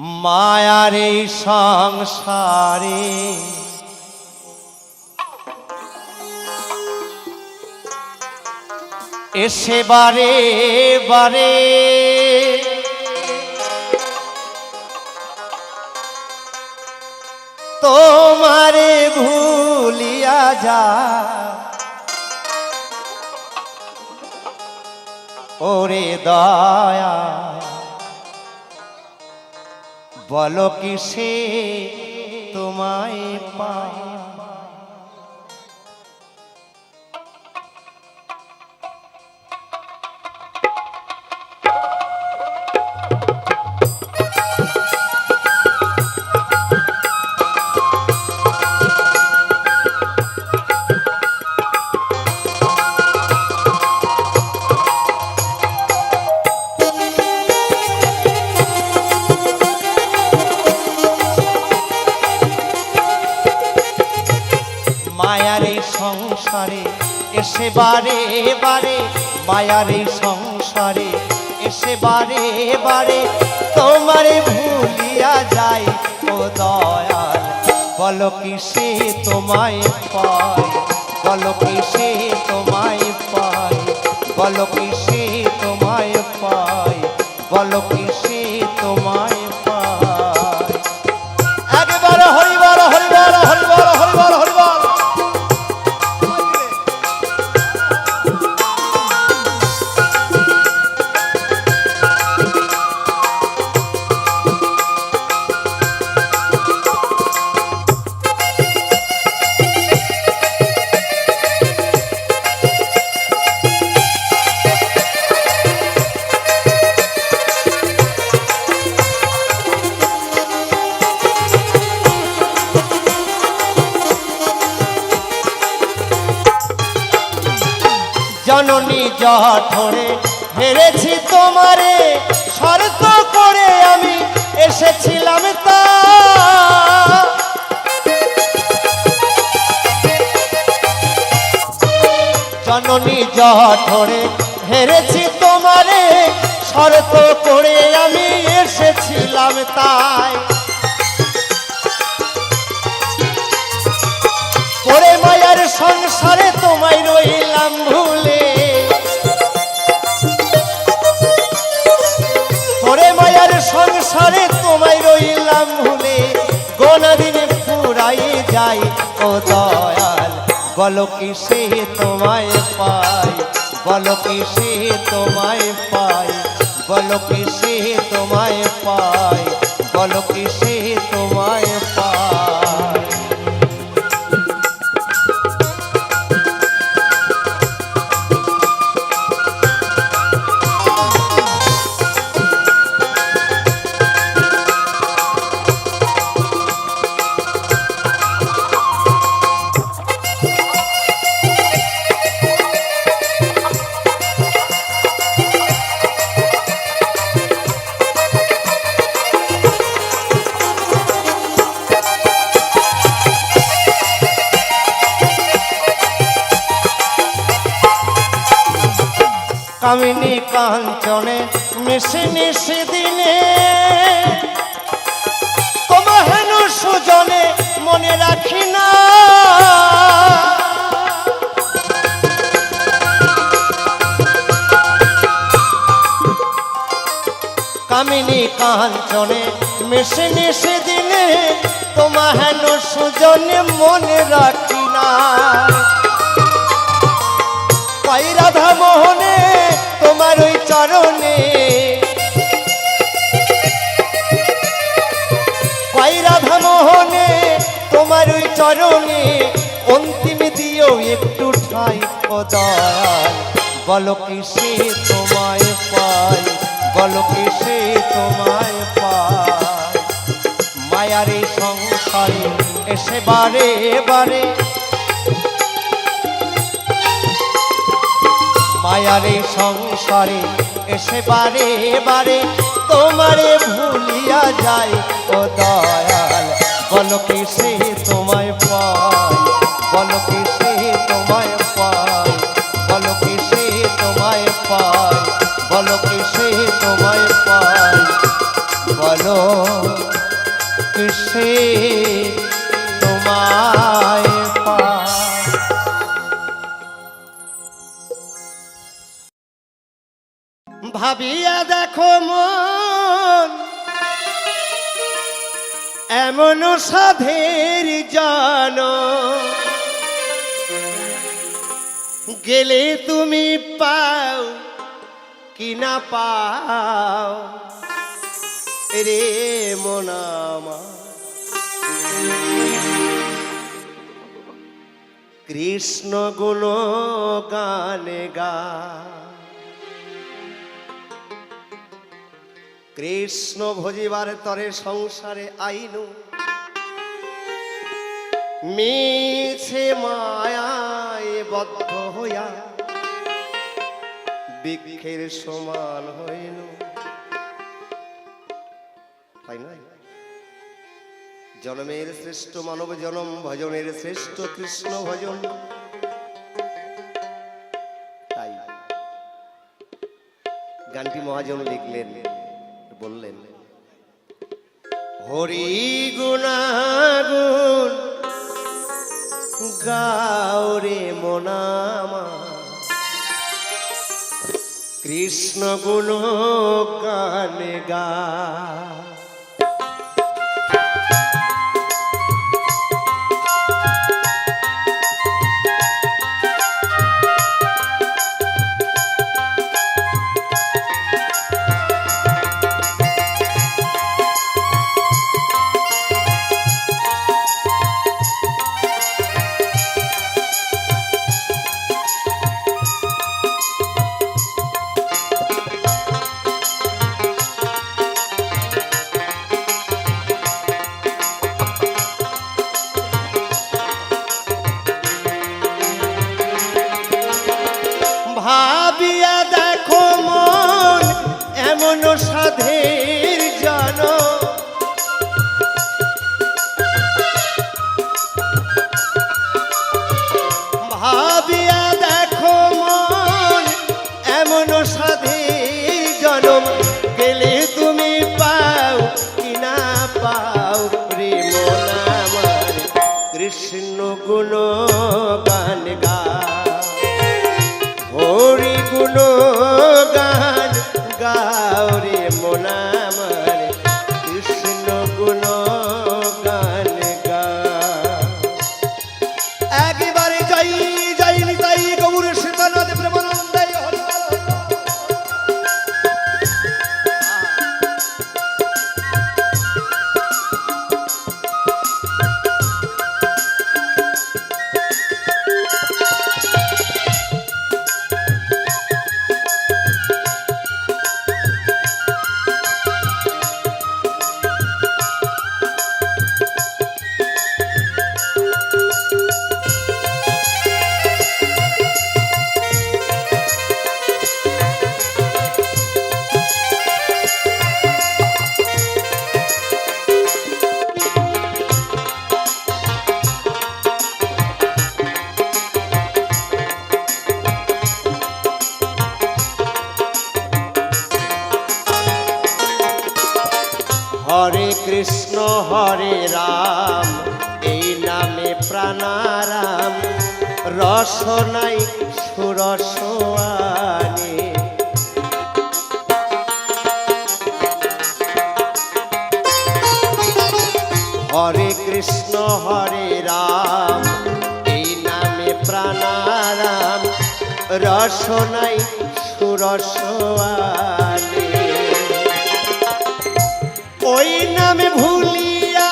মায়ার এই সংসারে এসে বারে বারে তোমারে ভুলিয়া যা ওরে দয়া বলো কিসে তোমায় পাই মায়ার এই সংসারে এসে বারে বারে মায়ার এই সংসারে এসে বারে বারে তোমারে ভুলিয়া যাই ও দয়াল বলো কিসে তোমায় পাই বলো কিসে তোমায় পাই বলো কিসে তোমায় পাই বলো কিসে তোমায় পাই একবার হরিবল হরিবল হরিবল হরিবল হরিবল জননী জঠরে হেরেছি তোমারে শর্ত করে আমি এসেছিলাম তা জননী জঠরে হেরেছি তোমারে শর্ত করে আমি এসেছিলাম তাই ওরে মায়ার সংসারে তোমায় রইলাম ভুলে ওরে মায়ার সংসারে তোমায় রইলাম ভুলে গোনা দিনে ফুরাই যাই ও দয়াল বলো কিসে তোমায় পাই বলো কিসে তোমায় পাই বলো কিসে তোমায় পাই বলো কিসে তোমায় পাই কামিনী কাঞ্চনে মিশে মিশে দিনে তোমার হেন সুজনে মনে রাখি না কামিনী কাঞ্চনে মিশে মিশে দিনে তোমার হেন সুজনে মনে রাখি না পাই রাধা মোহনে তোমার ওই চরণে পাই রাধা মোহনে তোমার ওই চরণে অন্তিম দিও একটু ঠাই ও দয়াল বলো কিসে তোমায় পাই বলো কিসে তোমায় পাই মায়ার এই সংসারে এসে বারে বারে মায়ার এই সংসারে এসে বারে বারে তোমারে ভুলিয়া যাই ও দয়াল বলো কিসে তোমায় পাই বলো কিসে তোমায় পাই বলো কিসে তোমায় পাই বলো কিসে তোমায় পাই বলো কিসে তোমায় ভাবিয়া দেখো মন এমন সাধের জন গেলে তুমি পাও কি না পাও রে মন আমার কৃষ্ণ গুণ গানে গা কৃষ্ণ ভজিবার তরে সংসারে আইনু মিছে মায়ায় বদ্ধ হইয়া বৃক্ষের সমান হইল তাই নয় জন্মের শ্রেষ্ঠ মানব জনম ভজনের শ্রেষ্ঠ কৃষ্ণ ভজন তাই গানটি মহাজন লিখলেন বললেন হরি গুণাগুণ গাওরে মনামা কৃষ্ণ গুণ গানে গা ভাবিয়া দেখো মন এমন সাধের জন ভাবিয়া দেখো মন এমন সাধের জনম গেলে তুমি পাও কি না পাও রে মন আমার কৃষ্ণ গুণ গান গা হরি গুণ গান গাওরে মন আমার কৃষ্ণ গুণ গান গা একবারে যাই যাইনি তাই গৌর সীতানাথ প্রেমানন্দে হরে কৃষ্ণ হরে রাম এই নামে প্রাণারাম রস নাই সুরস আনে হরে কৃষ্ণ হরে রাম এই নামে প্রাণারাম রস নাই সুরস আনে ওই নামে ভুলিয়া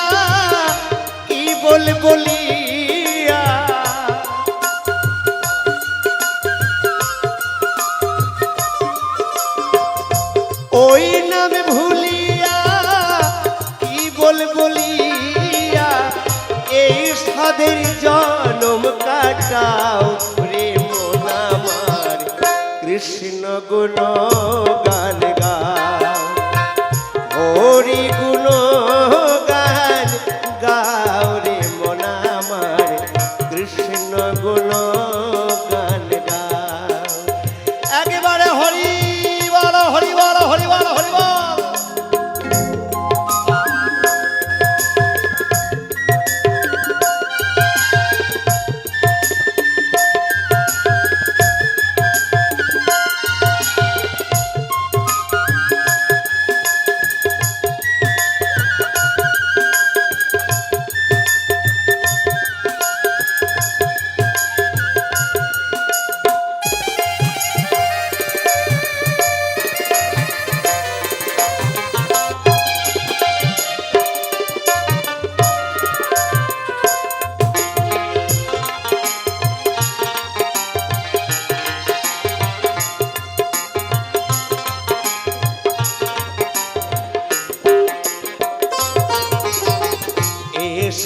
কি বলিয়া ওই নামে ভুলিয়া কি বলিয়া এই সাধের জনম কাটাও রে মন আমার কৃষ্ণ গুণ গান গাও হরি গুণ গান গাওরে মন আমার কৃষ্ণ গুণ গান গাও একেবারে হরি বল হরি বল হরি বল হরি বল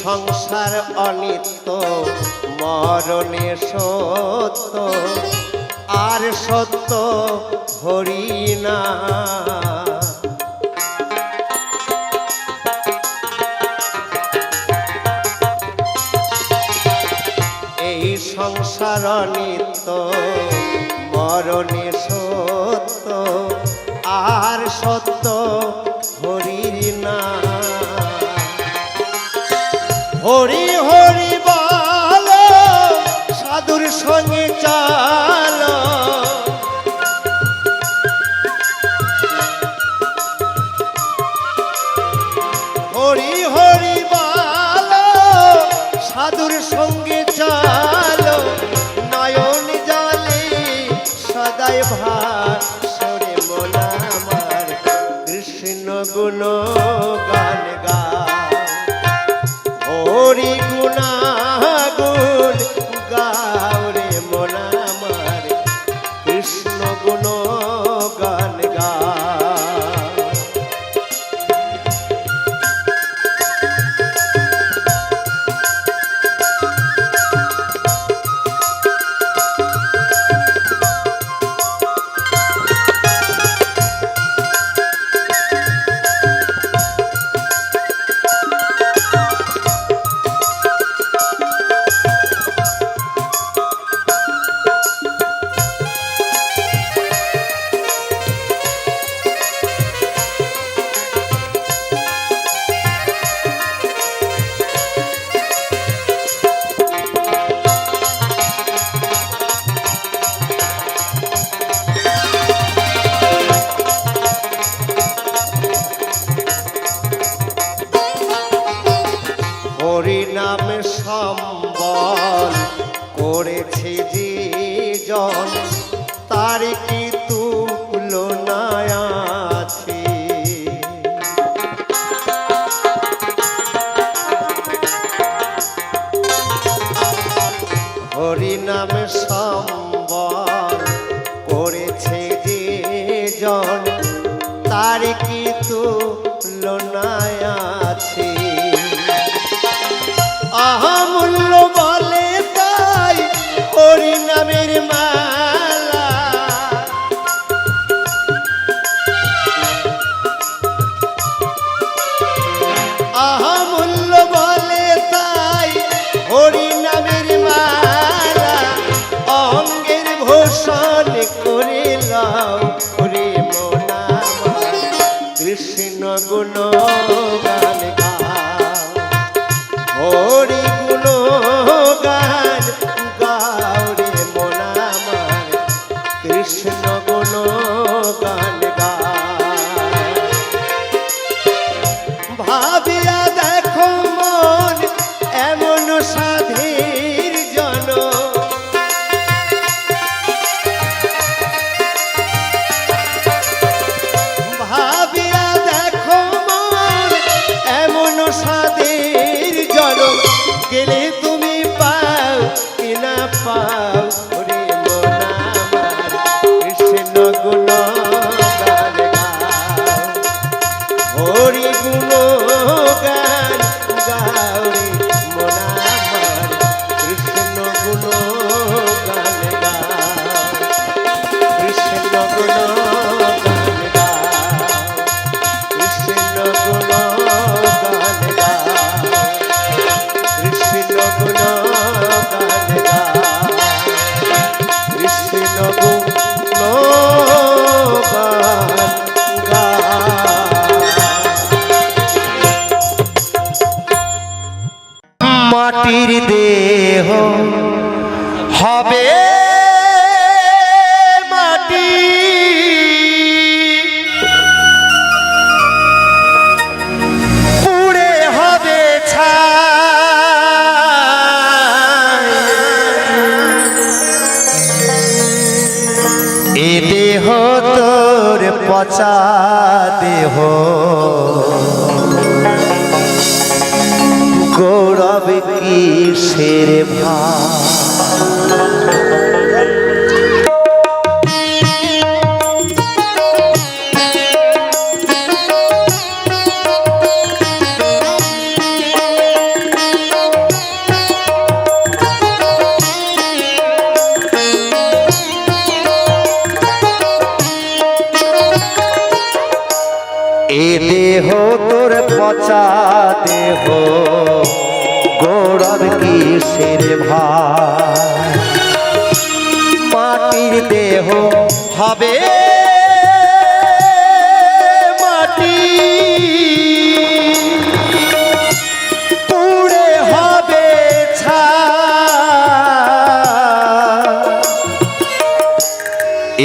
সংসার অনিত্য মরণে সত্য আর সত্য হরি না। এই সংসার অনিত্য মরণে সত্য আর সত্য হরির না। হরি হরি বলো সাধুর সঙ্গে চলো, হরি হরি বলো সাধুর সঙ্গে চলো, নয়ন জলে সদাই ভাসরে মন আমার কৃষ্ণ গুণ গান গায়, হরি গুণাগুণ গাও রে মন আমার কৃষ্ণ গুণ গান গায়। হরি নাম সম্বল করেছে যে জন, তার কি তুলনা আছে। হরি নাম সম্বল করেছে যে জন, তার কি তুলনা আছে। আহামূল্য বলে তাই হরি নামের মালা, আহামূল্য বলে তাই হরি নামের মালা, অঙ্গের ভূষণ করে লাও হরি মন আমার কৃষ্ণ গুণ গান গাও, হরি গুণ গান গাও রে মন আমার কৃষ্ণ গুণ গান গায়। ভাবিয়া দেখো মন এমন সাধীর জন, ভাবিয়া দেখো মন এমন সাধীর জন, গেলে তুমি পাও কি না পাও ওরে মন আমার কৃষ্ণ গুণ গান গাও, হরি গুণ গান গাও রে মন আমার কৃষ্ণ গুণ গান গাও, কৃষ্ণ গুণ গান গাও, কৃষ্ণ গুণ গান গাও, কৃষ্ণ গুণ গান গাও, কৃষ্ণ গুণ গান গাও। মাটির দেহ হবে মাটি, পুড়ে হবে ছাই, এ দেহ তোর পচা দেহ, গৌরব কিসের ভাই। পচা দেহ গৌরব কিসের ভাই মাটির দেহ হবে মাটি পুড়ে হবে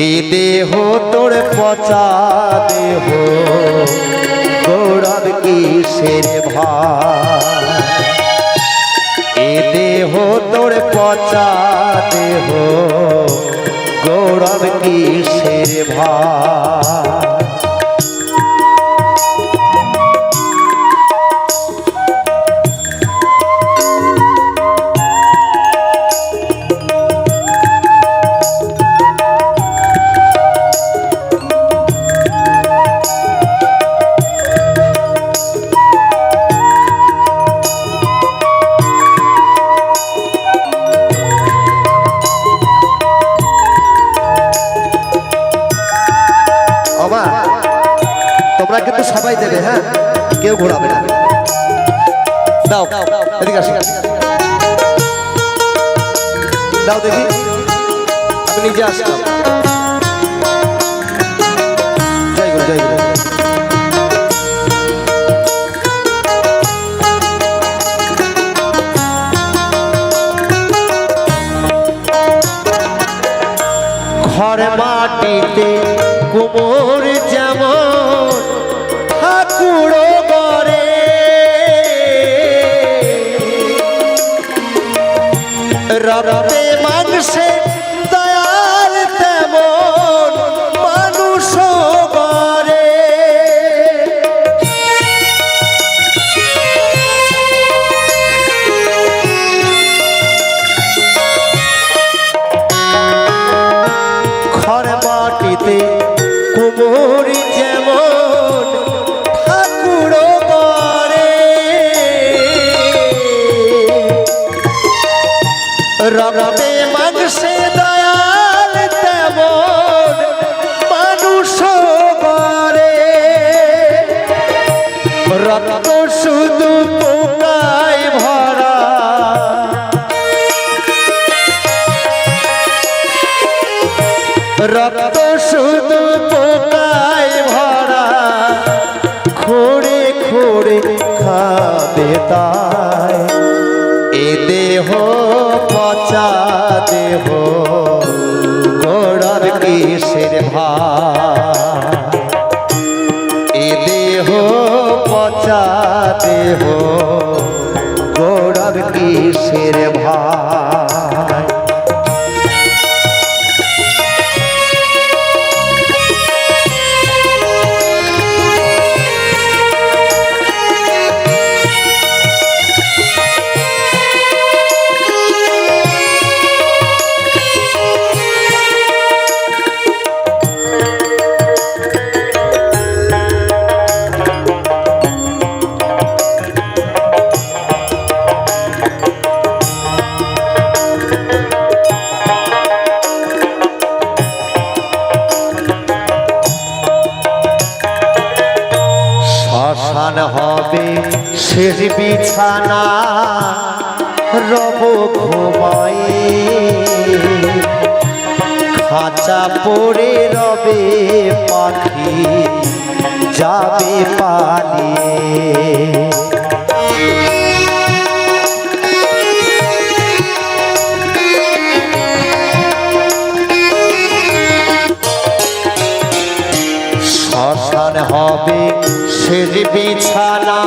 এই দেহ তোর পচা দেহ গৌরব কিসের ভাই এ দেহ তোর পচা দেহ গৌরব কিসের ভাই তোমরা কিন্তু সবাই দেবে হ্যাঁ কেউ ঘোরাবে না দাও এদিকে আসো দাও দেখি আমি নিজে আসলাম জয় গুরু জয় গুরু ঘর মাটিতে কুমোর যেমন ঠাকুরো গড়ে রক্তে মাংসে দয়াল তেমন মানুষ গড়ে ঘর মাটিতে কুমোর যেমন ঠাকুরো গড়ে রক্তে মাংসে দয়াল তেমন মানুষ গড়ে রক্ত শুধু পোকায় ভরা রক্ত শুধু পোকায় ভরা খোড়ে খোড়ে খাবে তাই এ দেহ পচা দেহ গৌরব কিসের ভাই এ দেহ পচা দেহ গৌরব কিসের ভাই শ্মশান হবে শেষ বিছানা রব ঘুমায়ে খাঁচা পড়ে রবে পাখি যাবে পালিয়ে শ্মশান হবে শেষ বিছানা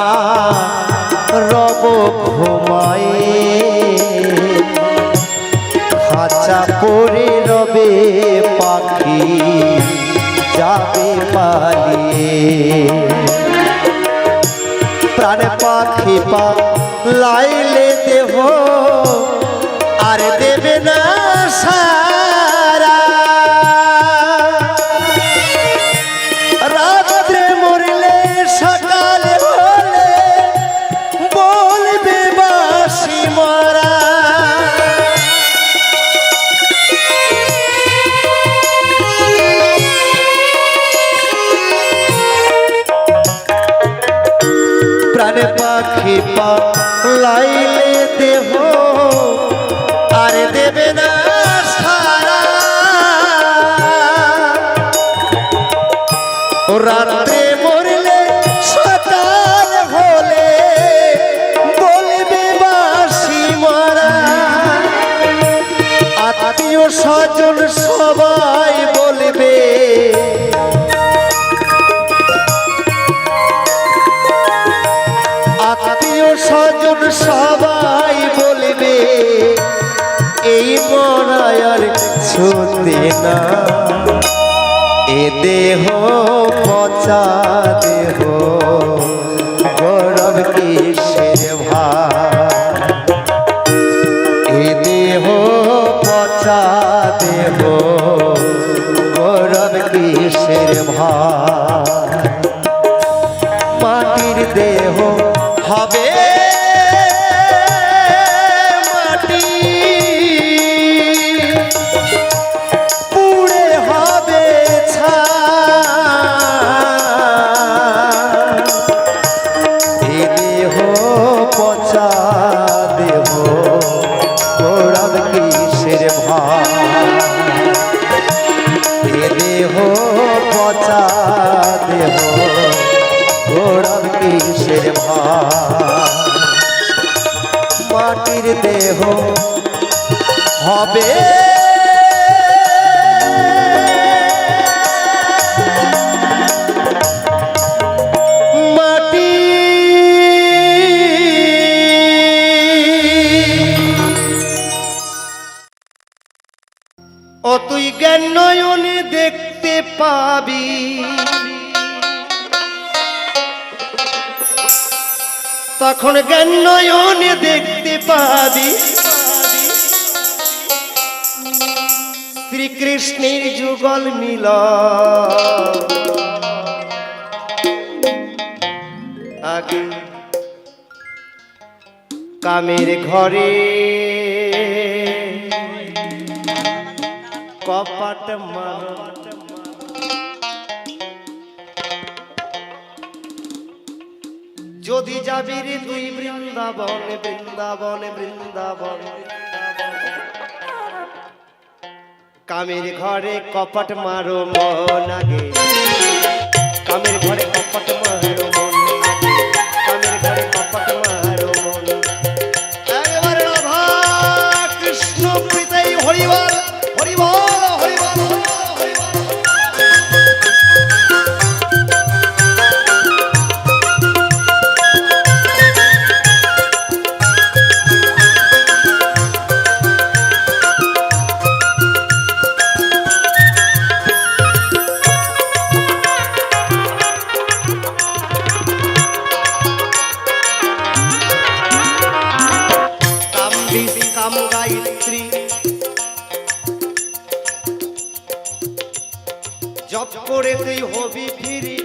রব ঘুমায়ে খাঁচা পড়ে রবে পাখি যাবে পালিয়ে প্রাণ পাখি পা লাইলে দেহ আর দেবে না সারা রাত্রে মরলে সকালে হলে বলবে বাসি মরা প্রাণ পাখি পালাইলে দেহ আর দেবে না সারা। ও রাত্রে মরলে সকাল হলে বলবে বাসি মারা। আত্মীয় স্বজন সবাই বলবে আত্মীয় স্বজন সবাই বলবে এই মরায়ার ছুতে না। এ দেহ পচা দেহ গৌরব কিসের ভার। এ দেহ পচা দেহ গৌরব কিসের ভার। মাটির দেহ হবে মাটি পুড়ে হবে ছাই। এ দেহ পচা দেহ গৌরব কিসের ভার। এ দেহ পচা দেহ গৌরব কিসের ভার। মাটির দেহ হবে মাটি ও তুই জ্ঞান নয়নে দেখতে পাবি তখন জ্ঞান নয়নে দেখতে পাবি শ্রীকৃষ্ণের যুগল মিলন। আগে কামের ঘরে কপাট মার যদি যাবি রে তুই বৃন্দাবন বৃন্দাবন বৃন্দাবন। কামের ঘরে কপট মারো মন আগে কামের ঘরে কপট মারো মন আগে কামের ঘরে কপট মারো মন। একবার রাধা কৃষ্ণ প্রীতৈ হরিবল হরিবল হরিবল। কাম গায়ত্রী জপ করে তুই হবি ফিরি।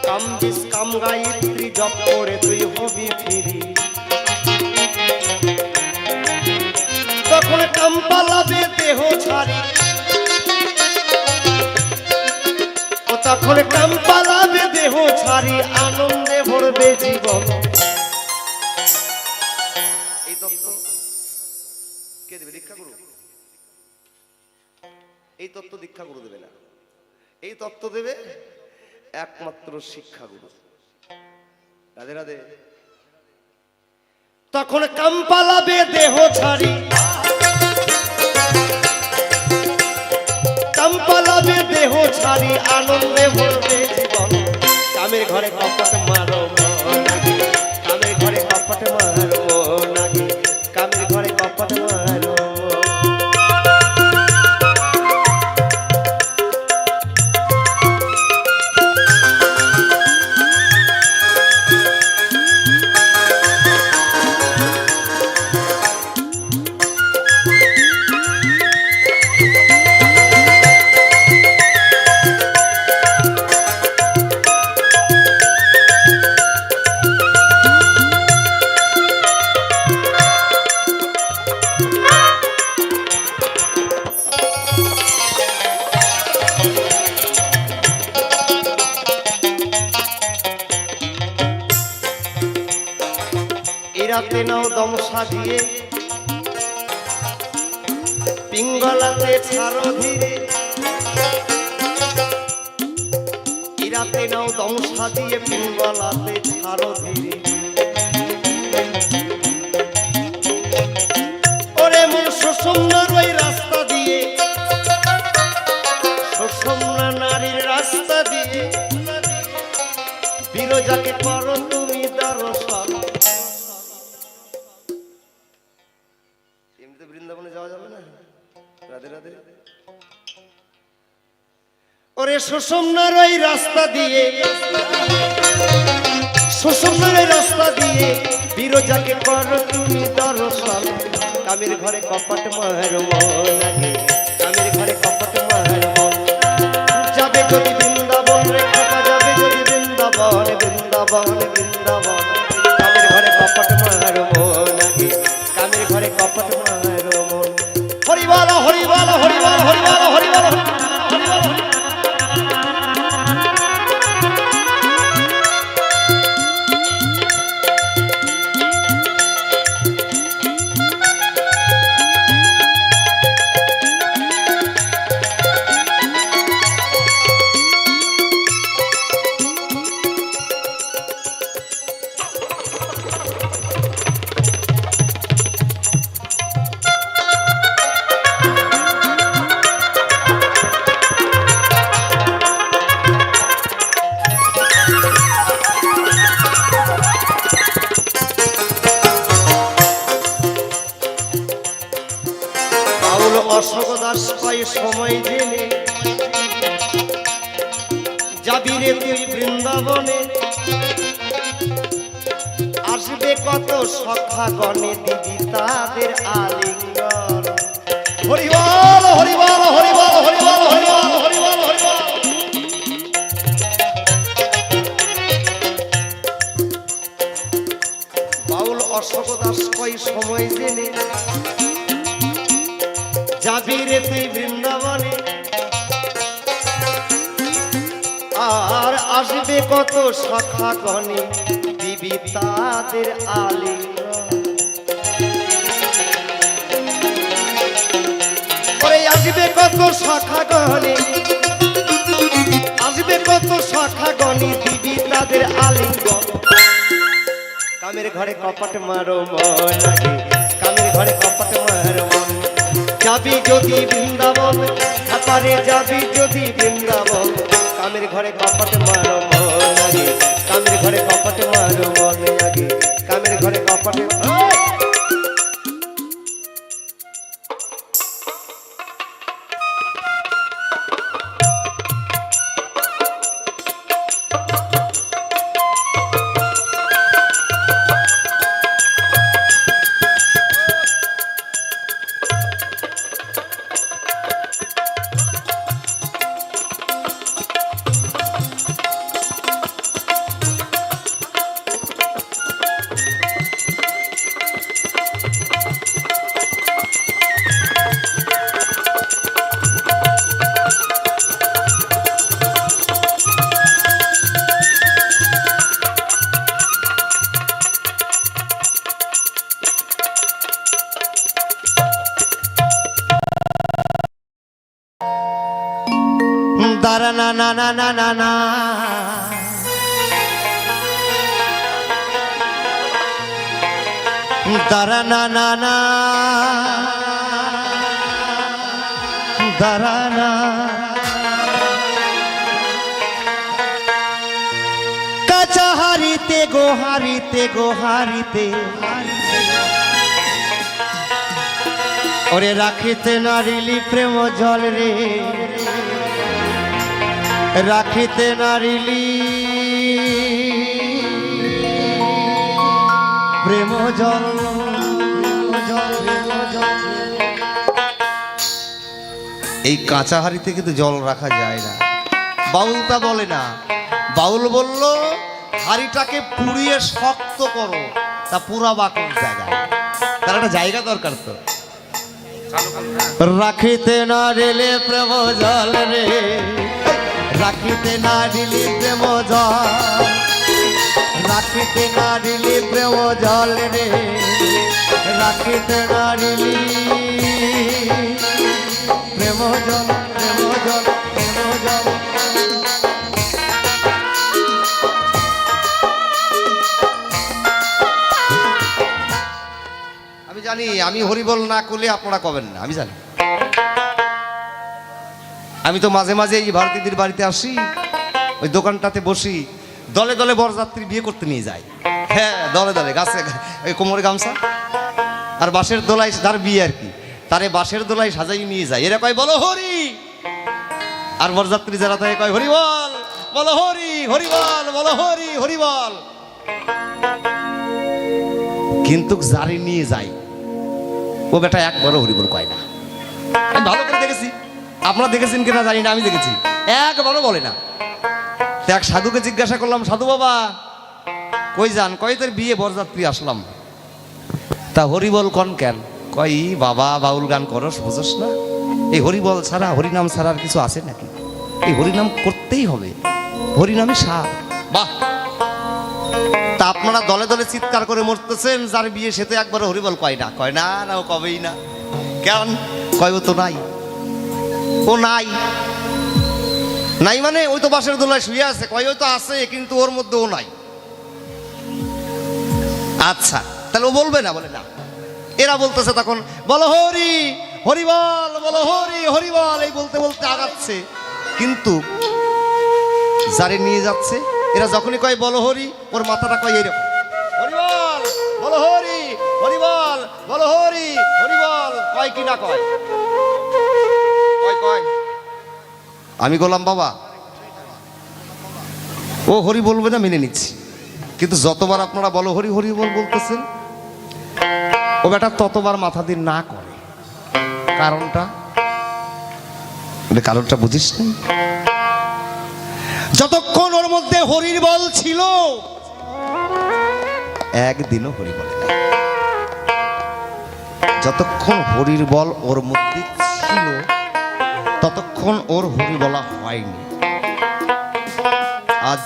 কাম বিষ কাম গায়ত্রী জপ করে তুই হবি ফিরি। তখন কাম পালাবে দেহ ছাড়ি ও তখন কাম পালাবে দেহ ছাড়ি আনন্দে ভরবে জীবন। কে দেবে? দীক্ষা গুরু। এই তত্ত্ব দীক্ষা গুরু দেবে না, এই তত্ত্ব দেবে একমাত্র শিক্ষা গুরু। রাধে রাধে। তখন কাম পালাবে দেহ ছাড়ি কাম পালাবে দেহ ছাড়ি আনন্দে ভরবে জীবন। কামের ঘরে কপট মারো মন আগে কামের ঘরে কপট মারো মন আগে কামের ঘরে কপট মারো। রাতে নাও দম সাজিয়ে পিঙ্গলাতে ছাড়ো ধীরে এই রাতে নাও দম সাজিয়ে পিঙ্গলাতে ছাড়ো ধীরে ওরে মন সুষুম্নার ওই রাস্তা দিয়ে সুষুম্না নারীর রাস্তা দিয়ে বিরজাকে করো তুমি দর্শন এমনিতে বৃন্দাবনে যাওয়া যাবে না রাধে রাধে ওরে সুষুম্নার ওই রাস্তা দিয়ে সুষুম্নার ওই রাস্তা দিয়ে বিরজাকে করো তুমি দর্শন কামের ঘরে কপট মার মন লাগে কামের ঘরে কপট মার মন যাবে যদি বৃন্দাবন রেখা যাবে যদি বৃন্দাবন বৃন্দাবন বৃন্দাবন কামের ঘরে কপট মার মন লাগে কামের ঘরে কপট মার মন হরিবল হরিবল হরিবল হরিবল হরিবল অশোক দাস পাই সময় জেনে যাবি রে তুই বৃন্দাবনে আসবে কত সখা গণে দিবি তাদের আলিঙ্গন হরিবল হরিবল হরিবল হরিবল হরিবল হরিবল হরিবল বাউল অশোক দাস পাই সময় জেনে যাবি রে তুই বৃন্দাবনে আর আসবে কত শাখা গণে দিবি তাদের আলিঙ্গন ওরে আসবে কত শাখা গণে আসবে কত শাখা গণে দিবি তাদের আলিঙ্গন কামের ঘরে কপট মারো মন লাগে কামের ঘরে কপট মারো মন যাবি যদি বৃন্দাবন পারে যাবি যদি বৃন্দাবন কামের ঘরে কপট মারো মন লাগে কামের ঘরে কপট মারো মন লাগে কামের ঘরে কপট দারা না না না না না না দারা না না না দারা না কাঁচা হারিতে গো হারিতে গো হারিতে ওরে রাখিতে নারিলি প্রেম জল রে রাখিতে নারিলি প্রেম জল এই কাঁচা হাড়িতে কিন্তু জল রাখা যায় না বাউল তা বলে না বাউল বলল হাড়িটাকে পুড়িয়ে শক্ত করো তা পুরাবা কোন জায়গায় তার একটা জায়গা দরকার তো রাখিতে নারিলি প্রেম জল রে রাখিতে নারিলি প্রেম জল রাখিতে রাখিতে নারিলি প্রেম জল রে, রাখিতে নারিলি প্রেম জল, প্রেম জল, প্রেম জল। আমি জানি আমি হরিবল না করলে আপনারা কবেন না, আমি জানি। আমি তো মাঝে মাঝে এই ভারতীদের বাড়িতে আসি, ওই দোকানটাতে বসি, দলে দলে বরযাত্রী বিয়ে করতে নিয়ে যায়। হ্যাঁ, দলে দলে, গাছে ওই কোমরে গামছা আর বাঁশের দোলায়, যার বিয়ে আর কি, তারে বাঁশের দোলায় সাজাই নিয়ে যায়। এরা কয় বলো হরি, আর বরযাত্রী যারা থাকে কয় হরিবল, বলো হরি, হরিবল, বলো হরি, হরিবল। কিন্তু যারে নিয়ে যায় ও বেটা একবারও হরিবল কয় না। আমি ভালো করে দেখেছি, আপনারা দেখেছেন কিনা জানি না, আমি দেখেছি একবারও বলে না। এক সাধুকে জিজ্ঞাসা করলাম, সাধু বাবা কই যান? কয় তোর বিয়ে, বরযাত্রী আসলাম। তা হরিবল কন কেন? কই বাবা বাউল গান করস, বুঝস না? এই হরিবল ছাড়া, হরিনাম ছাড়া আর কিছু আছে নাকি? এই হরিনাম করতেই হবে, হরিনামে সার। বাহ! তা আপনারা দলে দলে চিৎকার করে মরতেছেন, যার বিয়ে সে তো একবার হরিবল কয় না। কয় না, না ও কবেই না। কেন? কয় ও তো নাই, ও নাই। নাই মানে ওই তো বাঁশের দোলায় শুয়ে আছে। কয় ওই তো আছে, কিন্তু ওর মধ্যে ও নাই। আচ্ছা, তাহলে ও বলবে না? বলে না। এরা বলতেছে তখন বলো হরি, হরিবল, বলো হরি, হরিবল, এই বলতে বলতে আগাচ্ছে। কিন্তু যারে নিয়ে যাচ্ছে, এরা যখনই কয় বলো হরি, ওর মাথাটা কয় এইরকম, হরিবল, বলো হরি, হরিবল, বলো হরি, হরিবল। কয় কি না কয়? কয় কয়। আমি বললাম বাবা ও হরি বলবে না, মেনে নিচ্ছি, কিন্তু যতবার আপনারা বলো হরি, হরি বল বলতেছেন, ও বেটা ততবার মাথা দিয়ে না করে। কারণটা, কারণটা বুঝিস না? যতক্ষণ ওর মধ্যে হরির বল ছিল, একদিনও হরি বলে নাই। যতক্ষণ হরির বল ওর মধ্যে ছিল, ততক্ষণ ওর হরি বলা হয়নি। আজ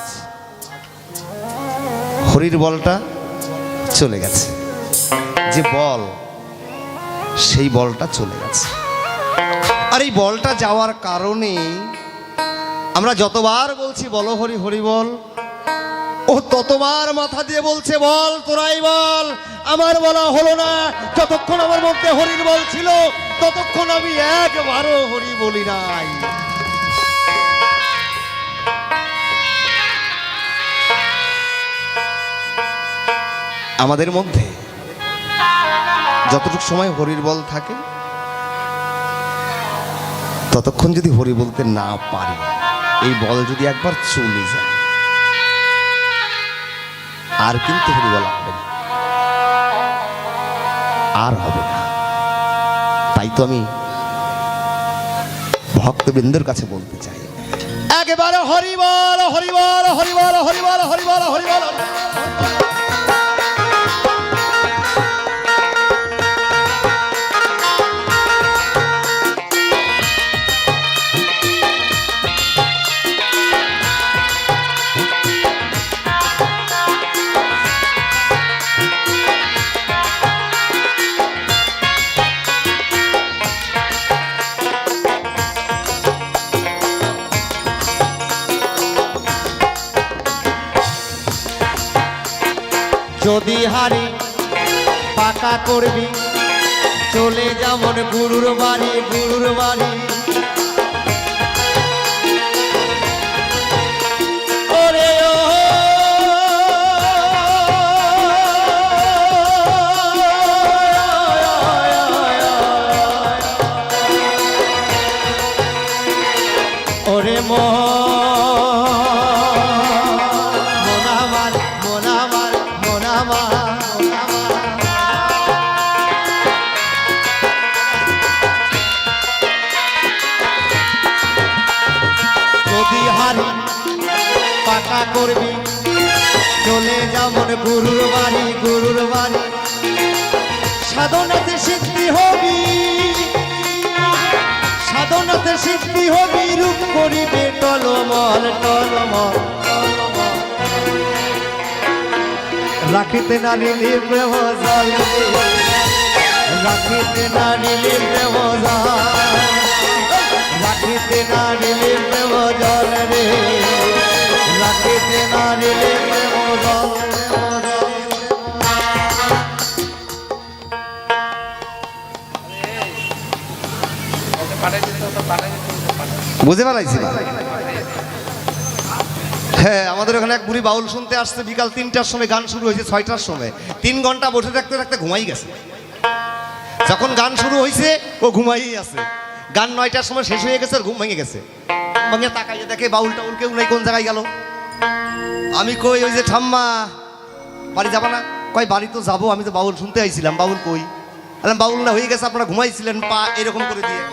হরির বলটা চলে গেছে, যে বল, সেই বলটা চলে গেছে। আর এই বলটা যাওয়ার কারণে আমরা যতবার বলছি বলো হরি, হরি বল, ও ততবার মাথা দিয়ে বলছে বল, তোরাই বল, আমার বলা হলো না। যতক্ষণ আমার মধ্যে হরির বল ছিল, ততক্ষণ আমি একবারও হরি বলি নাই। আমাদের মধ্যে যতটুকু সময় হরির বল থাকে, ততক্ষণ যদি হরি বলতে না পারি, এই বল যদি একবার চলে যায়, আর কিন্তু হরি বলা হবে না, আর হবে না। তাই তো আমি ভক্তবৃন্দের কাছে বলতে চাই, একেবারে হরি বল, হরি বল, হরি বল, হরি বল, হরি বল, হরি বল। যদি হারি পাকা করবি, চলে যেমন গুরুর বাড়ি, গুরুর বাড়ি। ওরে ও ওরে পাকা করবি, চলে যেমন গুরুর বাড়ি, গুরুর বাড়ি। সাধনাতে সিদ্ধি হবি, সাধনাতে সিদ্ধি হবি, রূপ করিবে টলমল, টলমল, টলমল। রাখিতে না নিলি প্রেম জল রাখিতে না নিলি প্রেম জল রাখিতে না নিলি প্রেম জল রে রাখিতে না নিলি প্রেম জল বুঝতে পারাইছি হ্যাঁ আমাদের ওখানে এক বুড়ি বাউল শুনতে আসছে বিকাল 3টার সময় গান শুরু হয়েছে 6টার সময় 3 ঘন্টা বসে থাকতে থাকতে ঘুমাই গেছে যখন গান শুরু হয়েছে ও ঘুমাই আছে গান 9টার সময় শেষ হয়ে গেছে আর ঘুম ভেঙে গেছে ভাঙে তাকাইয়ে দেখে বাউল টাউল কেউ নাই কোন জায়গায় গেল আমি কই ওই যে ঠাম্মা বাড়ি যাবা না কই বাড়ি তো যাবো আমি তো বাউল শুনতে আইছিলাম বাউল কই বললাম বাউল না হয়ে গেছে আপনারা ঘুমাইছিলেন পা এরকম করে দিয়ে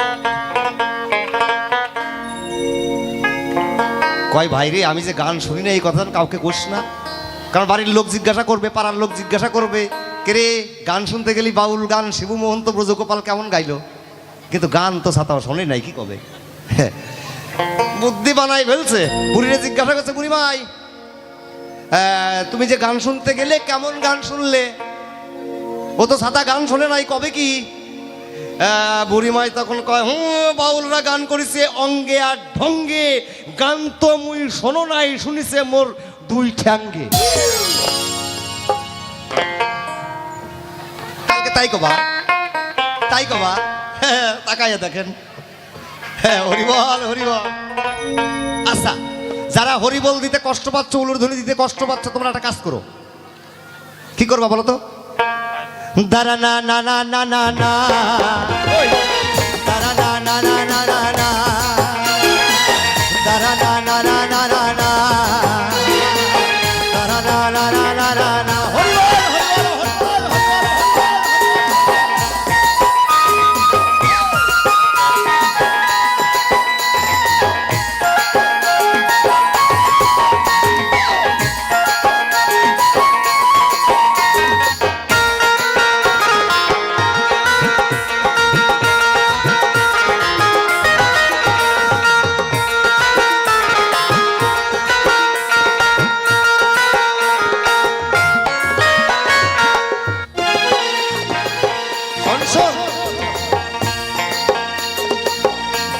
কয় ভাই রে আমি যে গান শুনি না এই কথা কাউকে কোস না কারণ বাড়ির লোক জিজ্ঞাসা করবে পাড়ার লোক জিজ্ঞাসা করবে কে রে গান শুনতে গেলি বাউল গান শিবু মোহন্ত ব্রজগোপাল কেমন গাইলো কিন্তু গান তো ছাতাও শোনে নাই কি কবে বুদ্ধি বানাই ফেলছে বুড়িরে জিজ্ঞাসা করছে বুড়ি ভাই তুমি যে গান শুনতে গেলে কেমন গান শুনলে ও তো ছাতা গান শোনে নাই কবে কি বুড়িমাই তখন কয় বাউলরা গান করেছে অঙ্গে আর ঢঙ্গে গান তো মুই শোনো নাই শুনিছে মোর 2 ঠ্যাঙ্গে কালকে তাই কবা তাকাইয়া দেখেন হ্যাঁ হরিবল হরিবল আচ্ছা যারা হরিবল দিতে কষ্ট পাচ্ছ উলুধ্বনি দিতে কষ্ট পাচ্ছ তোমরা একটা কাজ করো কি করবা বলো তো দারা না না না না না না দারা না না না না না না দারা না না না না না না দারা না না না না না না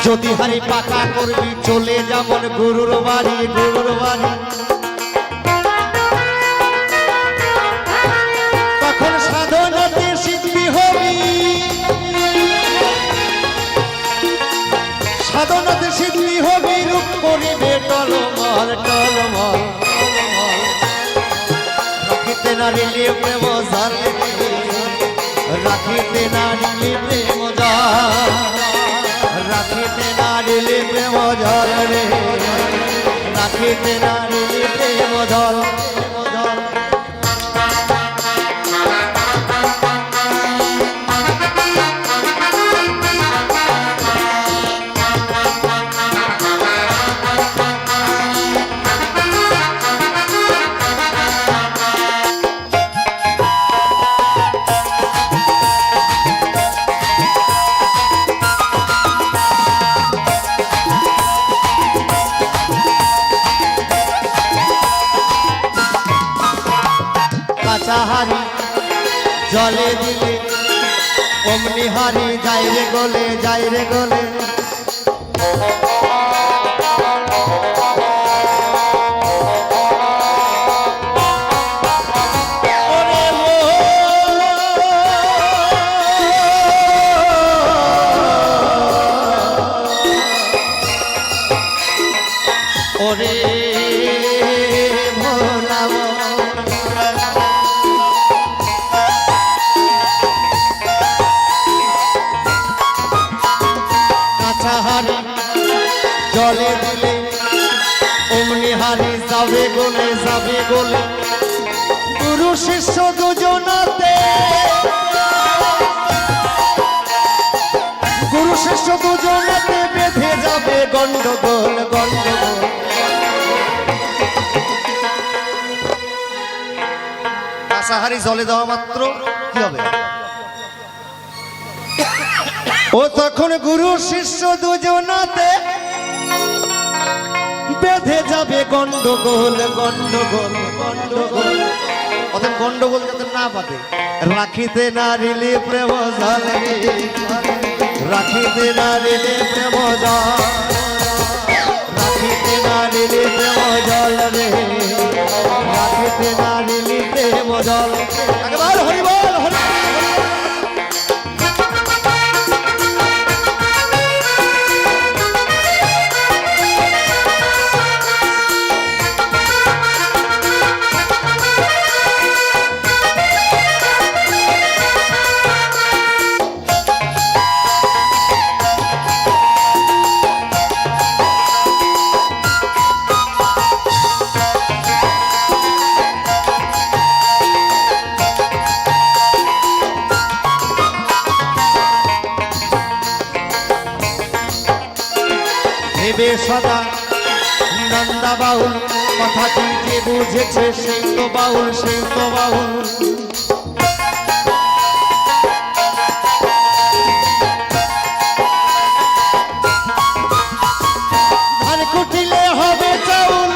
যদি হারি পাকা করবি চলে যেমন গুরুর বাড়ি তখন সাধনাতে সিদ্ধি হবি রূপ করিবে টলমল রাখিতে নারিলে প্রেম জাল রাখিতে নারিলে প্রেম জাল রাখিতে নারিলে প্রেম জল রে রাখিতে নারিলে প্রেম জল হারি জলে দিলে অমনি হারি যাই রে গলে ওরে জলে দিলে অমনি হারি যাবে গলে গুরু শিষ্য দুজনাতে বেঁধে যাবে গন্ডগোল কাঁচাহারি জলে দেওয়া মাত্র কি হবে ও তখন গুরু শিষ্য দুজনাতে বেঁধে যাবে গন্ডগোল অতএব গন্ডগোল যাতে না পাতে। রাখিতে নারিলে প্রেম জল রে, রাখিতে নারিলে প্রেম জল, রাখিতে নারিলে প্রেম জল রে, রাখিতে নারিলে প্রেম জল। একবার হরি বল, হরি বল। ভেবে সদা নন্দা বাউল, কথাটি যে বুঝেছে সেই তো বাউল, সেই তো বাউল। ধান কুটিলে হবে চাউল,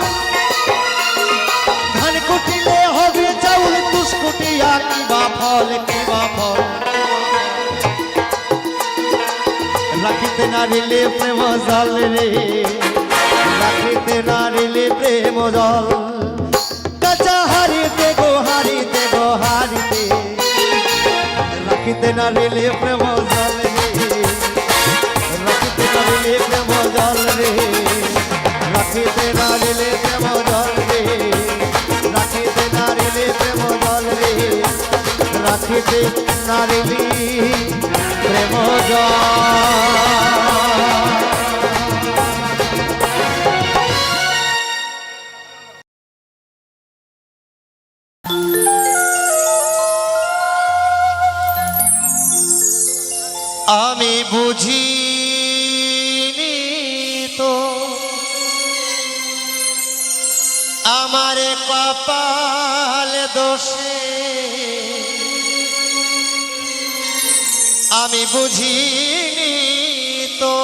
ধান কুটিলে হবে চাউল, দুষ্কুটিয়া কিবা ফল, কিবা ফল। রাখিতে নারিলে প্রেম জল রে, রাখিতে নারিলে প্রেম জল। কাঁচা হারিতে গো হারিতে গো হারিতে, রাখিতে নারিলে প্রেম জল রে, রাখিতে নারিলে প্রেম জল রে, রাখিতে নারিলে প্রেম জল রে, রাখিতে নারিলে প্রেম জল রে, রাখিতে নারিলে প্রেম জল। আমি বুঝিনি তো আমার কপাল দোষে, আমি বুঝিনি তো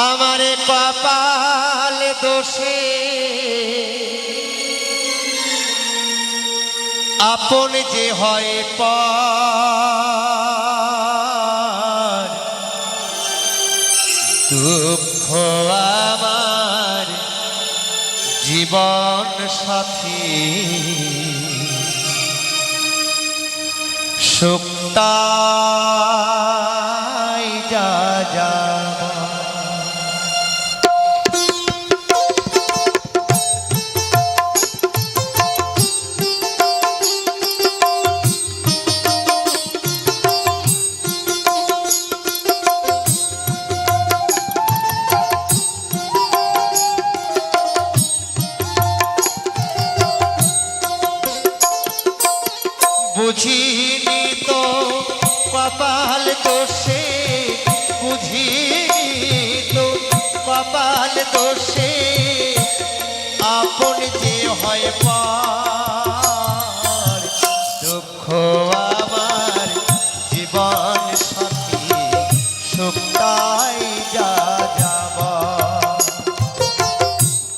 আমার কপাল দোষে, আপন যে হয় পর, দুঃখ আমার জীবন সাথী, সুখটাই যা যাবা। বুঝিনি তো কপাল দোষে, বুঝিনি তো কপাল দোষে, আপন যে হয় পার, দুঃখ আমার জীবন সাথী, সুখটাই যা যাবা।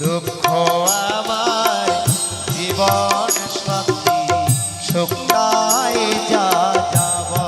দুঃখ আমার জীবন সাথী, সুখটাই যা যাবা।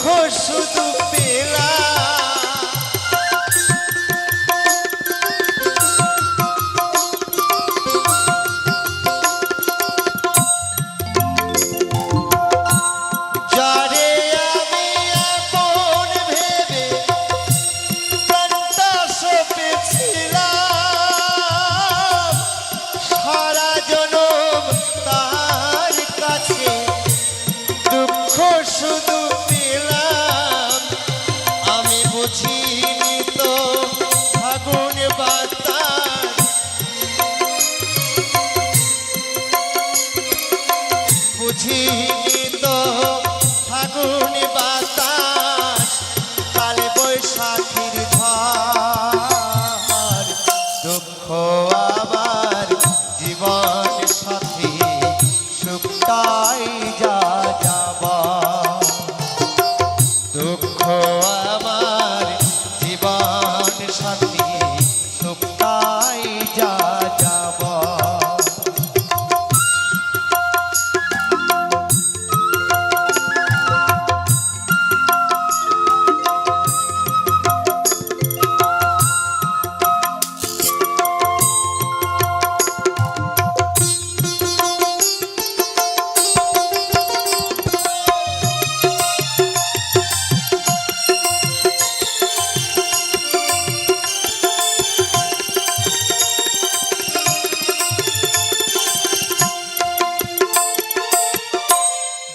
শুধু পেলাম যারে আমি আপন ভেবে প্রাণটা সঁপেছিলাম সারা জনম তার কাছে দুঃখ শুধু পেলাম আমি বুঝিনি তো ফাগুন বাতাস বুঝিনি তো ফাগুন বাতাস কালে বৈশাখীর ঝড় দুঃখ আমার জীবন সাথী সুখটাই যা যাবা দুঃখ আমার জীবন সাথী সুখটাই যা যাবা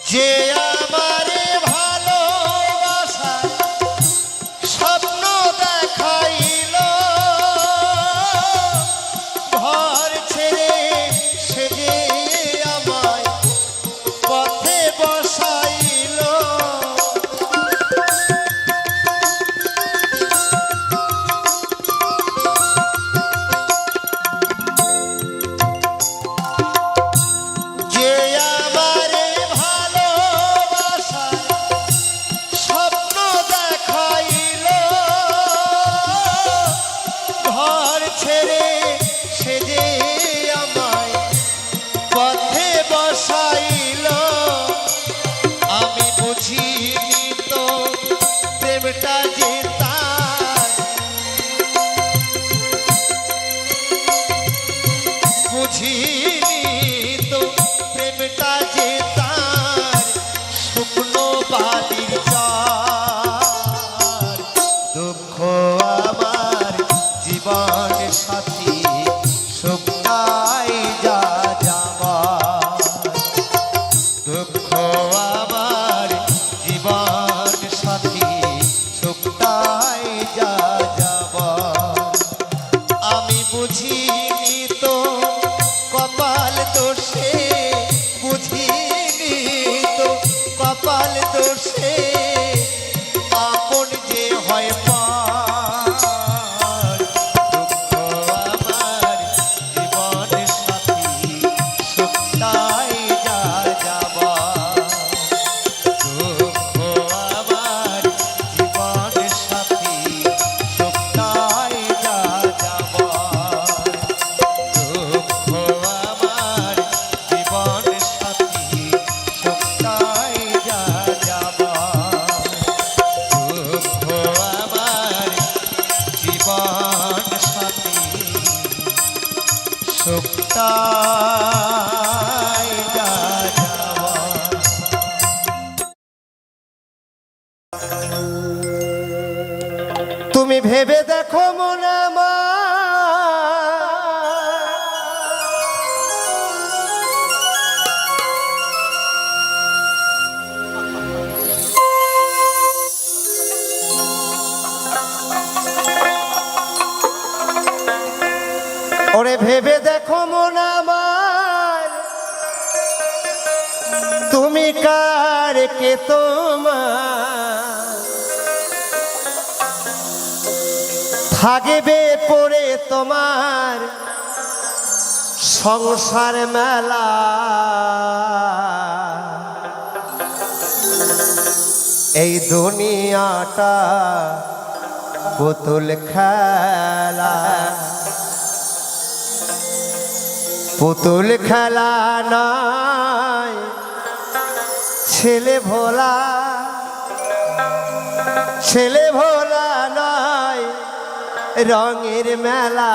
যে আমারে ভালোবাসা স্বপ্ন দেখাইল ঘর ছেড়ে সে যে আমায় পথে বসাইল যে আমারে স্বপ্ন দেখাইল ঘর ছেড়ে সে যে আমায় পথে বসাইল আমি বুঝিনি তো প্রেমটা যে তার বুঝিনি তো প্রেমটা যে তার শুকনো বালির চার দুঃখ আমার জীবন সাথী সুখটাই যা যাবা দুঃখ আমার জীবন সাথী সুখটাই যা যাবা আমি বুঝিনি তো কপাল দোষে বুঝিনি তো কপাল দোষে আপন যে হয় পার দুঃখ আমার জীবন সাথী সুখটাই যা যাবা দুঃখ আমার জীবন সাথী সুখটাই যা যাবা দুঃখ আমার জীবন সাথী সুখটাই যা যাবা দুঃখ আমার জীবন সাথী সুখটাই যা যাবা তুমি ভেবে দেখো মন ওরে ভেবে দেখো মন আমার তুমি কার কে তোমার থাকবে পড়ে তোমার সংসার মেলা এই দুনিয়াটা পুতুল খেলা পুতুল খেলা নাই ছেলে ভোলা ছেলে ভোলা নয় রঙের মেলা,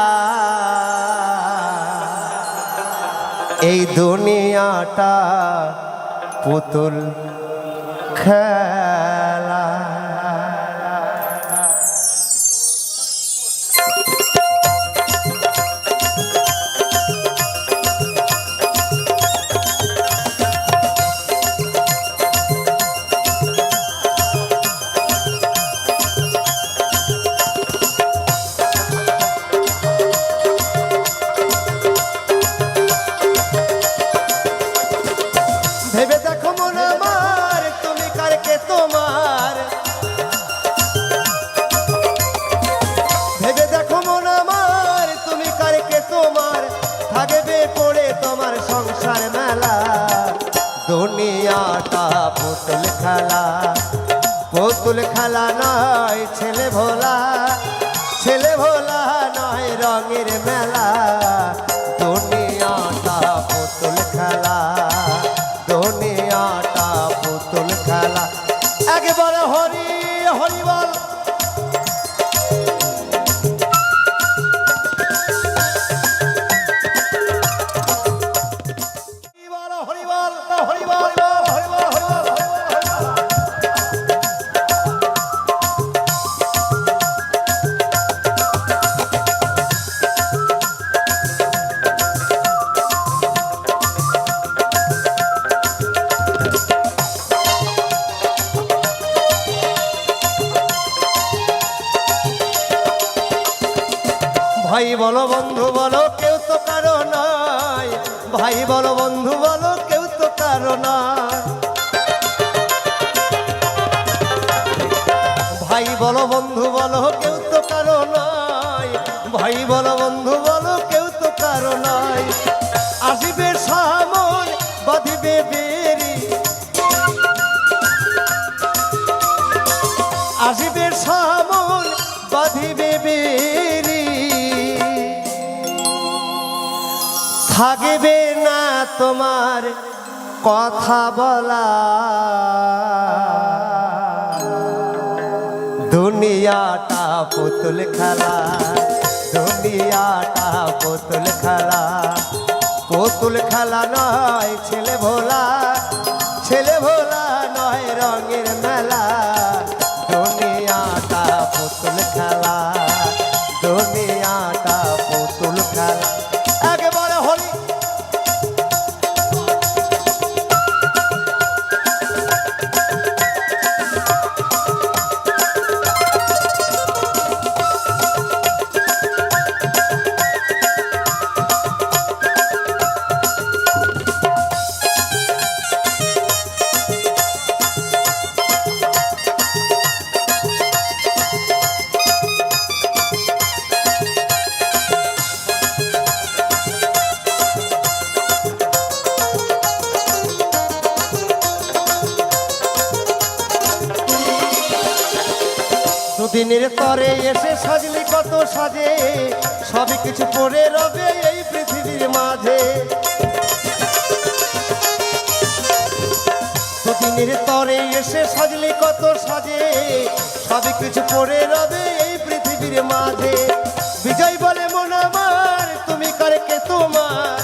এই দুনিয়াটা পুতুল খেলা। ভেবে দেখো মন আমার তুমি কারকে তোমার, ভেবে দেখো মন আমার তুমি কারকে তোমার, থাকবে পড়ে তোমার সংসার মেলা। দুনিয়াটা পুতুল খেলা, পুতুল খেলা নয় ছেলে ভোলা, ছেলে ভোলা নয় রঙের মেলা। দুনিয়াটা পুতুল খেলা, দুনিয়াটা পুতুল খেলা। একবার হরি হরি বল, হরি বল, হরি বল, হরি বল, হরি বল, হরি বল। ভাই বলো বন্ধু বলো কেউ তো কারো নয়, ভাই বলো বন্ধু বলো কেউ তো কারো নয়। ভাই বলো বন্ধু বলো কেউ তো কারো নয়, ভাই বলো বন্ধু বলো কেউ তো কারো নয়। আসিবে সামন বাঁধিবে বেরি, আসিবে সামন বাঁধিবে বেরি, থাকবে না তোমার কথা বলা। দুনিয়াটা পুতুল খেলা, দুনিয়াটা পুতুল খেলা, পুতুল খেলা নয় ছেলে ভোলা, ছেলে ভোলা নয় রঙের মেলা। দুনিয়াটা পুতুল খেলা, দুনিয়াটা পুতুল খেলা। একেবারে হরি দুদিনের তরে এসে সাজলি কত সাজে, সবই কিছু পড়ে রবে এই পৃথিবীর মাঝে। দুদিনের তরে এসে সাজলি কত সাজে, সবই কিছু পড়ে রবে এই পৃথিবীর মাঝে। বিজয় বলে মন আমার তুমি কারকে তোমার,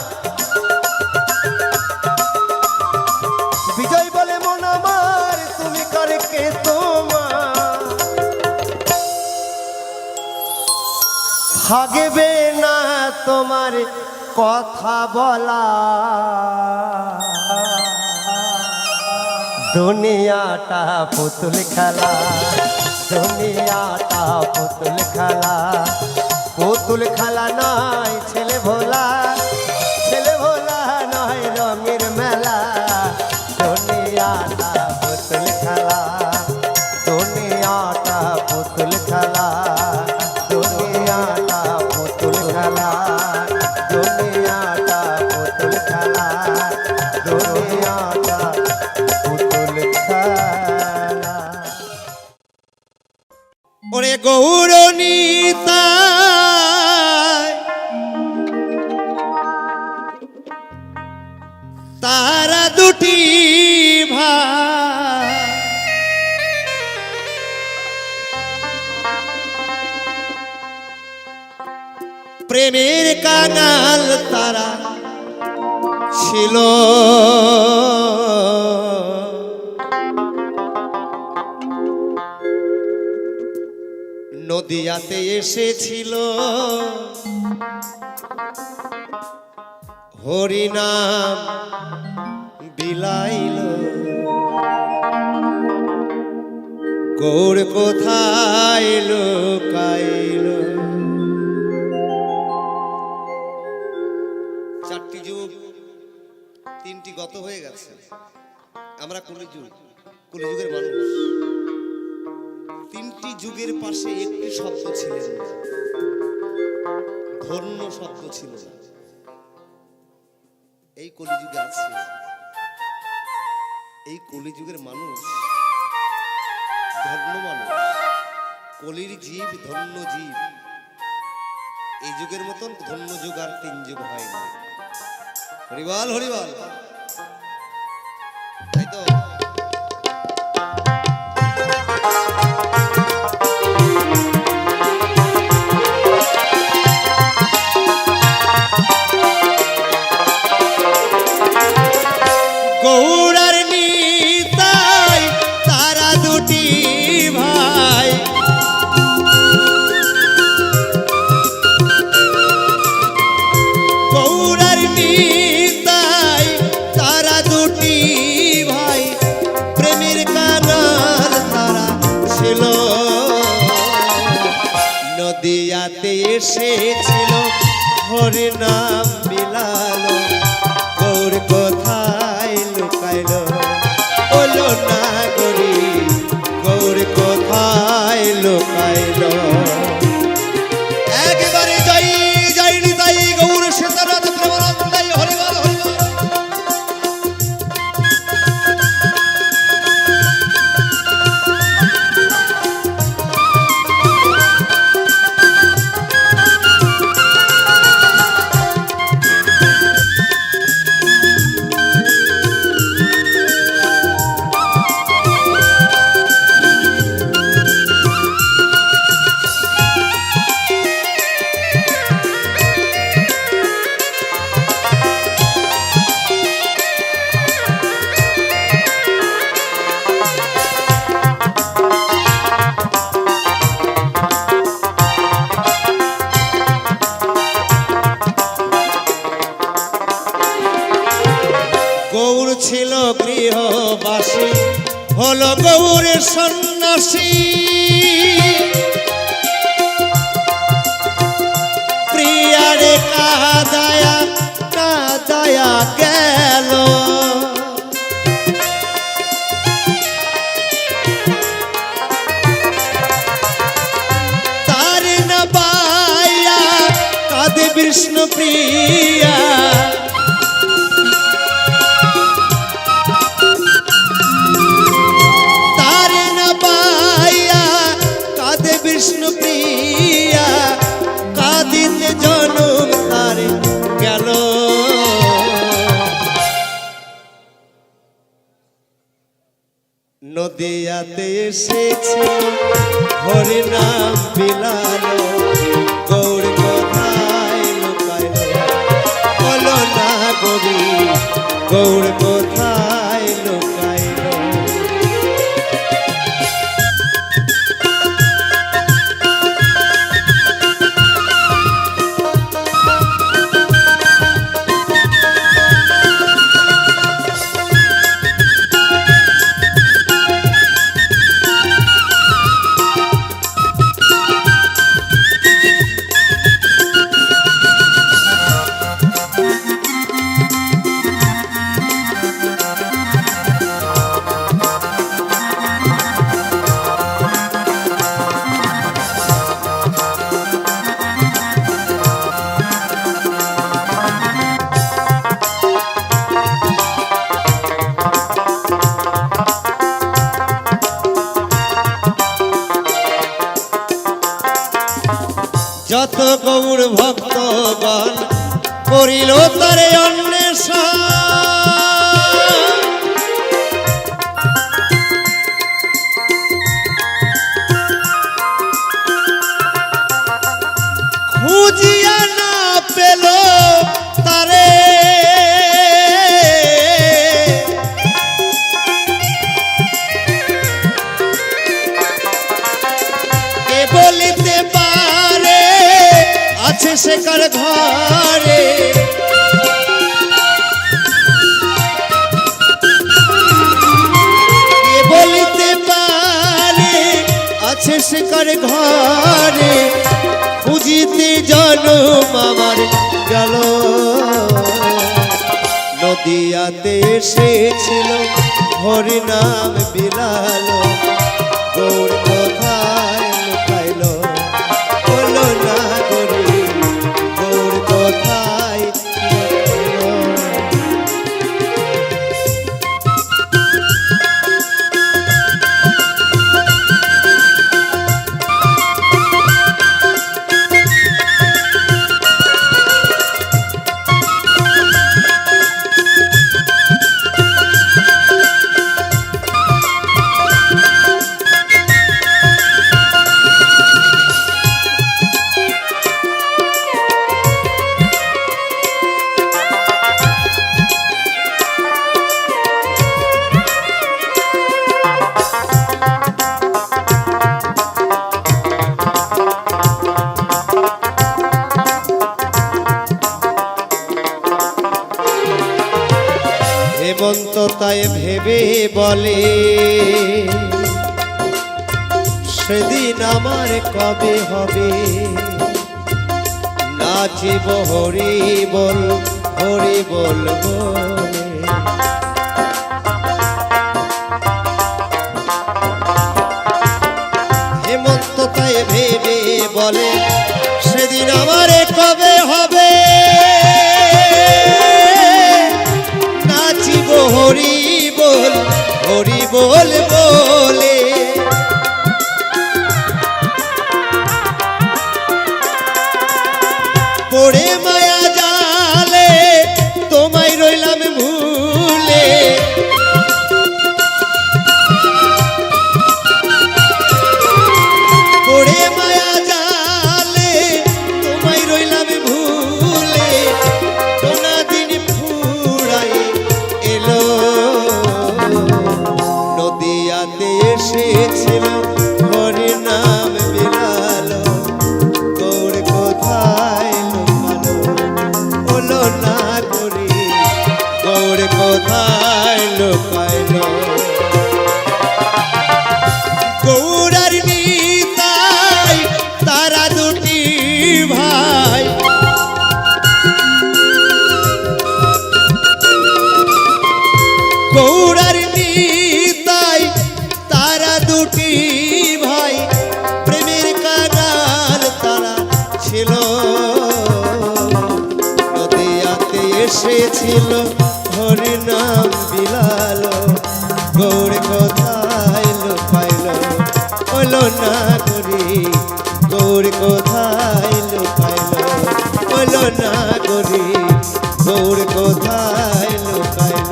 বিজয় বলে মন আমার তুমি কারকে তোমার। থাকবে না তোমার কথা বলা। দুনিয়াটা পুতুল খেলা, দুনিয়াটা পুতুল খেলা, পুতুল খেলা নয় ছেলে ভোলা, ছেলে ভোলা নয় রঙের মেলা। দুনিয়াটা পুতুল খেলা, দুনিয়াটা পুতুল খেলা, দুনিয়াটা পুতুল খেলা, দুনিয়াটা পুতুল খেলা, দুনিয়াটা পুতুল খেলা। ওরে গৌরনীতা তারা দুটি ভাই, প্রেমের কাঙাল তারা ছিল, নদিয়াতে এসেছিল হরিনাম বিলাইল, গৌর কোথায় লুকাইল। চারটি যুগ তিনটি গত হয়ে গেছে, আমরা কলিযুগের মানুষ। তিনটি যুগের পাশে একটি শব্দ ছিলেন না, ধন্য শব্দ ছিল না। এই কলিযুগে আছে, এই কলিযুগের মানুষ ধন্য মানুষ, কলির জীব ধন্য জীব। এই যুগের মতন ধন্য যুগ আর তিন যুগ হয় না। হরিবল হরিবল, তাই তো। গৌরার নিতাই তারা দুটি ভাই, গৌরার নিতাই তারা দুটি ভাই, প্রেমের কানাল তারা ছিল, নদিয়াতে এসেছিল হরিনাম বিলালো, গৌর কোথায় লুকাইল বলো না গরি, গৌর কোথায় লুকাইল। একেবারে জয় জয় নিতাই গৌর সীতানাথ প্রেমানন্দাই, হরিবল হরিবল। গৌর ছিল গৃহবাসী, হলো গৌরের সন্ন্যাসী, প্রিয়ারে কাদায়া কাদায়া গেল, তার না পাইয়া কাঁদে বিষ্ণু প্রিয়া, বিষ্ণু প্রিয়া, কাঁদিতে জনম তার গেল। নদিয়াতে এসেছে হরিনাম বিলালো, গৌর কোথায় লুকাইল বলো না গরি, গৌর কোথায় লুকাইল। যত গৌর ভক্তগণ করিল তারে অন্বেষণ, খুঁজিয়া না আছে সে কার ঘরে কে বলিতে পারে আছে সে কার ঘরে বুঝিতে জনম আমার গেল নদিয়াতে এসেছিল হরি নাম বিলালো গৌর কোথায় লুকাইল বলো না করি গৌর কোথায় লুকাইল? হেমন্ত তাই ভেবে বলে সেদিন আমার কবে হবে নাচিব হরি বল বলে হেমন্ত তাই ভেবে বলে সেদিন আমার কবে হবে হরি বল বলে পড়ে মায়া জালে তোমায় রইলাম ভুলে পড়ে মায়া জালে তোমায় রইলাম ভুলে কোনা দিন ফুরাই এলো নদিয়াতে এসেছিল হরি নাম বিলালো গৌর কোথায় লুকালো বলো না করি গৌর কোথায় লুকাইলো গৌরার নিতাই তারা দুটি ভাই গৌরার নিতাই তারা দুটি ভাই প্রেমের কাগাল তারা ছিল নদিয়াতে এসেছিল হরি নাম বিলালো গৌর কোথায় লুকাইল বলো না করি গৌর কোথায় লুকাইল বলো না করি গৌর কোথায় লুকাইল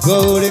গৌর